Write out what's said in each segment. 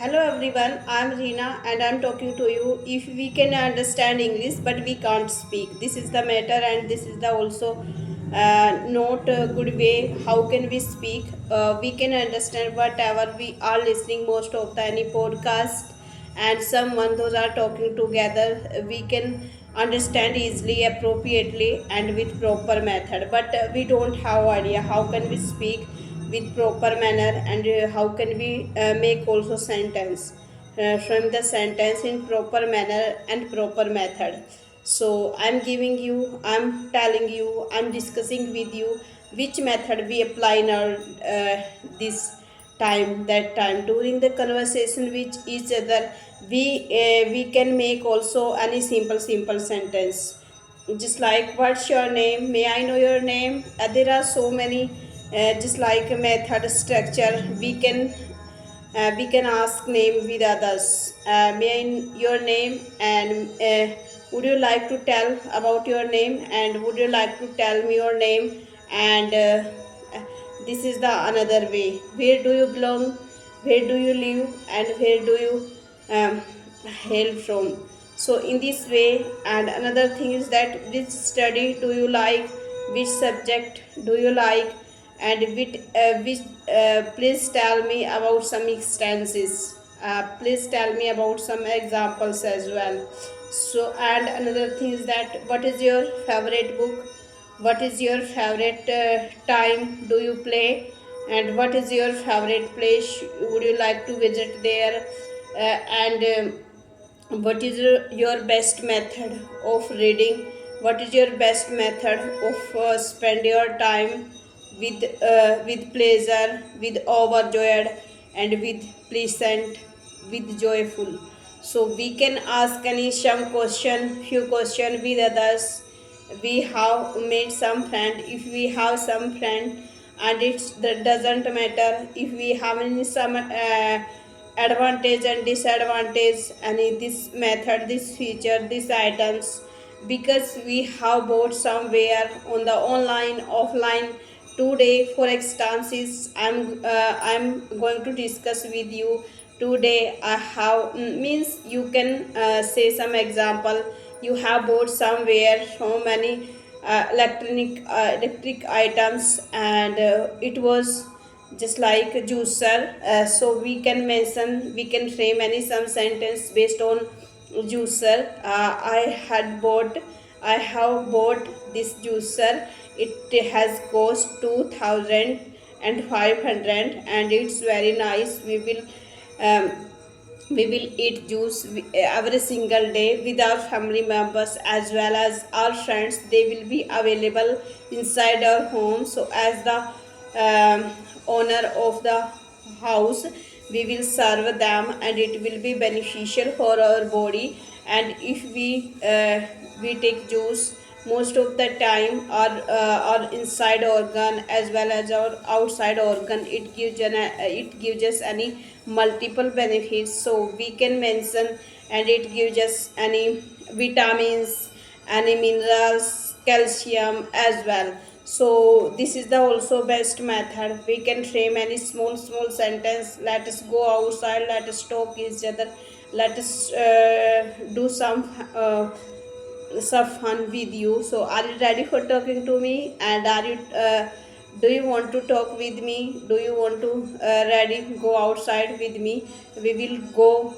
Hello everyone, I'm Reena and I'm talking to you. If we can understand English but we can't speak, this is the matter, and this is the also not a good way. How can we speak? We can understand whatever we are listening most of the any podcast and someone those are talking together. We can understand easily, appropriately, and with proper method. But we don't have idea how can we speak with proper manner, and how can we make also sentence from the sentence in proper manner and proper method. So I'm telling you, I'm discussing with you which method we apply in our this time, that time during the conversation with each other. We can make also any simple sentence, just like what's your name, may I know your name. There are so many just like a method structure. We can ask name with others. May I your name, and would you like to tell about your name, and would you like to tell me your name, and this is the another way. Where do you belong, where do you live, and where do you um, hail from. So in this way, and another thing is that which study do you like, which subject do you like, and which please tell me about some instances. Please tell me about some examples as well. So, and another thing is that what is your favorite book, what is your favorite time do you play, and what is your favorite place would you like to visit there, and what is your best method of reading, what is your best method of spend your time with pleasure, with overjoyed, and with pleasant, with joyful. So we can ask any some question, few question with others. We have made some friend, if we have some friend, and it's that doesn't matter if we have any some advantage and disadvantage, and in this method, this feature, these items, because we have bought somewhere on the online offline. Today for instances, I'm going to discuss with you. Today I have means you can say some example. You have bought somewhere so many electric items, and it was just like a juicer. So we can mention, we can frame any some sentence based on juicer. I have bought this juicer. It has cost 2500, and it's very nice. Um, we will eat juice every single day with our family members as well as our friends. They will be available inside our home. So as the owner of the house, we will serve them, and it will be beneficial for our body. And if we take juice most of the time, our inside organ as well as our outside organ, it gives us any multiple benefits. So we can mention, and it gives us any vitamins, any minerals, calcium as well. So this is the also best method. We can frame any small sentence. Let us go outside, let us talk each other, let us do some fun with you. So are you ready for talking to me, and are you do you want to talk with me, do you want to ready go outside with me? We will go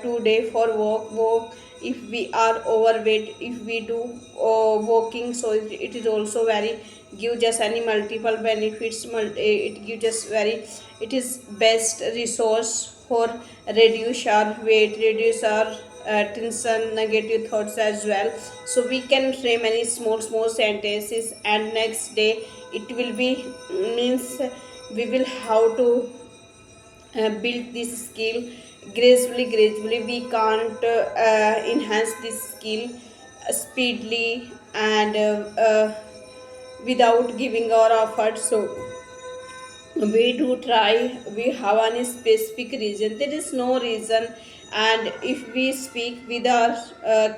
today for walk. If we are overweight, if we do walking, so it is also very give us any multiple benefits. It gives us very, it is best resource for reduce our weight, reduce our tension, negative thoughts as well. So we can frame any small sentences, and next day it will be means we will how to build this skill gradually. We can't enhance this skill speedily, and without giving our effort. So we do try. We have any specific reason, there is no reason. And if we speak with our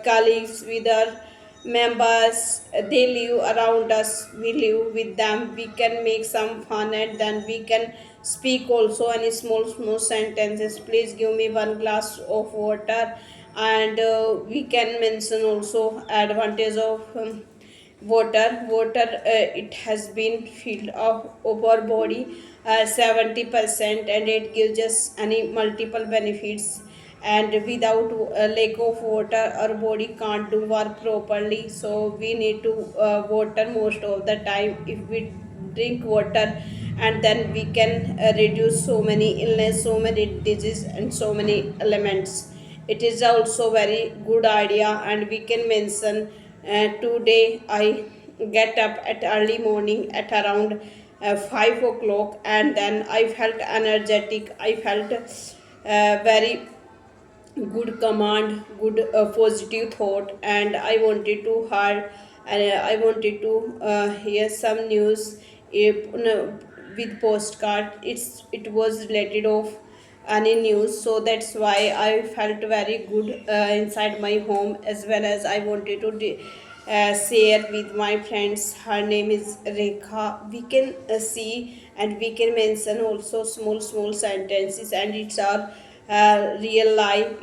colleagues, with our members, they live around us, we live with them, we can make some fun, and then we can speak also any small sentences. Please give me one glass of water. And we can mention also advantage of water. It has been filled of our body 70%, and it gives us any multiple benefits. And without lack of water, our body can't do work properly, so we need to water most of the time. If we drink water, and then we can reduce so many illness, so many diseases, and so many elements. It is also very good idea. And we can mention today I get up at early morning at around 5 o'clock, and then I felt energetic. I felt very good command, good positive thought. And I wanted to hear, I wanted to hear some news, no, with postcard. It was related of any news, so that's why I felt very good inside my home, as well as I wanted to share with my friends. Her name is Rekha. We can see, and we can mention also small sentences, and it's our real life.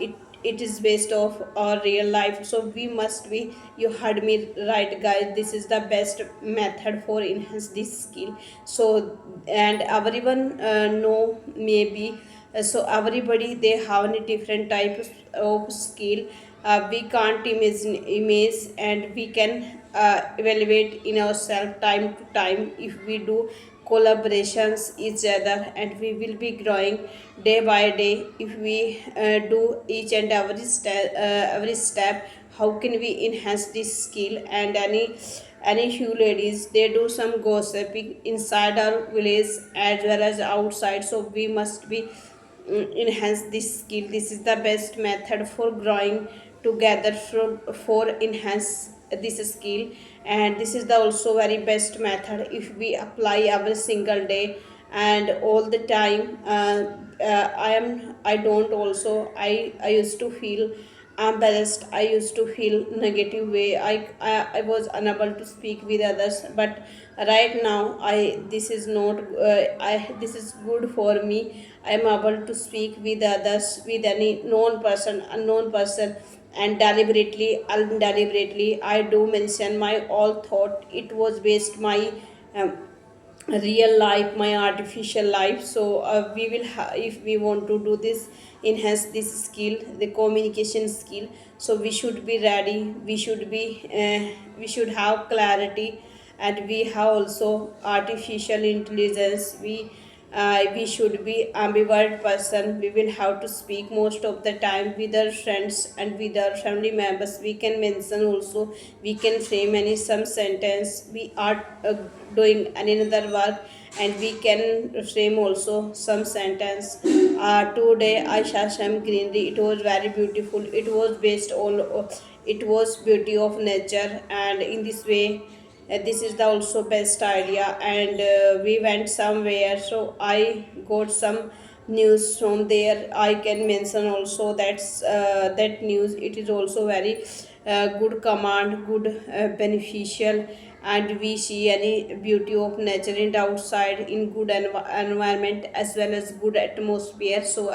It is based off our real life, so we must be, you heard me right guys, this is the best method for enhance this skill. So, and everyone know maybe, so everybody they have a different types of skill. We can't image, and we can evaluate in ourselves time to time. If we do collaborations each other, and we will be growing day by day. If we do each and every step, how can we enhance this skill? And any few ladies, they do some gossiping inside our village as well as outside, so we must be enhance this skill. This is the best method for growing together for enhance this skill. And this is the also very best method if we apply every single day and all the time. I don't also, I used to feel embarrassed. I used to feel negative way. I was unable to speak with others, but right now I this is not I this is good for me. I am able to speak with others, with any known person, unknown person, and deliberately, undeliberately, I do mention my all thought. It was based my um, real life, my artificial life. So we will if we want to do this, enhance this skill, the communication skill, so we should be ready. We should be we should have clarity. And we have also artificial intelligence. We should be ambivert person. We will have to speak most of the time with our friends and with our family members. We can mention also, we can frame any some sentence. We are doing another work, and we can frame also some sentence. Today I saw some greenery. It was very beautiful. It was based on it was beauty of nature. And in this way, this is the also best idea. And we went somewhere, so I got some news from there. I can mention also that's that news. It is also very good command, good beneficial. And we see any beauty of nature in the outside, in good environment as well as good atmosphere. So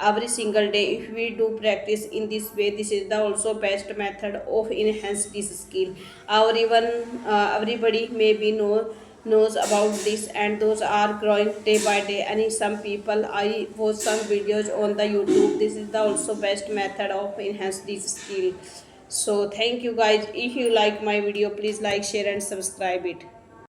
every single day if we do practice in this way, this is the also best method of enhance this skill. Our even everybody maybe knows about this, and those are growing day by day. And some people, I watch some videos on the YouTube. This is the also best method of enhance this skill. So thank you guys. If you like my video, please like, share, and subscribe it.